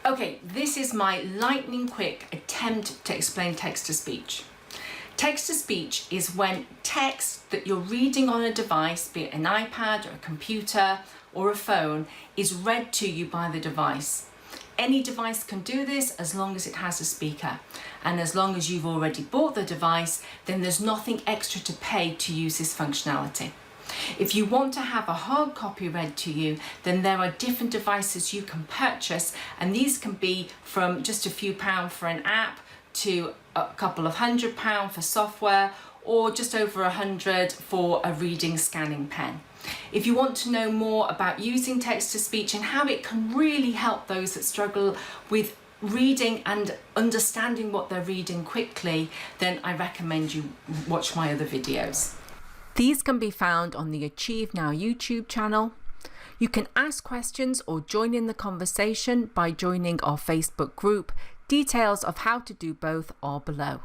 Okay, this is my lightning quick attempt to explain text-to-speech. Text-to-speech is when text that you're reading on a device, be it an iPad or a computer or a phone, is read to you by the device. Any device can do this as long as it has a speaker. And as long as you've already bought the device, then there's nothing extra to pay to use this functionality. If you want to have a hard copy read to you, then there are different devices you can purchase, and these can be from just a few pounds for an app to a couple of £100 for software, or just over £100 for a reading scanning pen. If you want to know more about using text-to-speech and how it can really help those that struggle with reading and understanding what they're reading quickly, then I recommend you watch my other videos. These can be found on the Achieve Now YouTube channel. You can ask questions or join in the conversation by joining our Facebook group. Details of how to do both are below.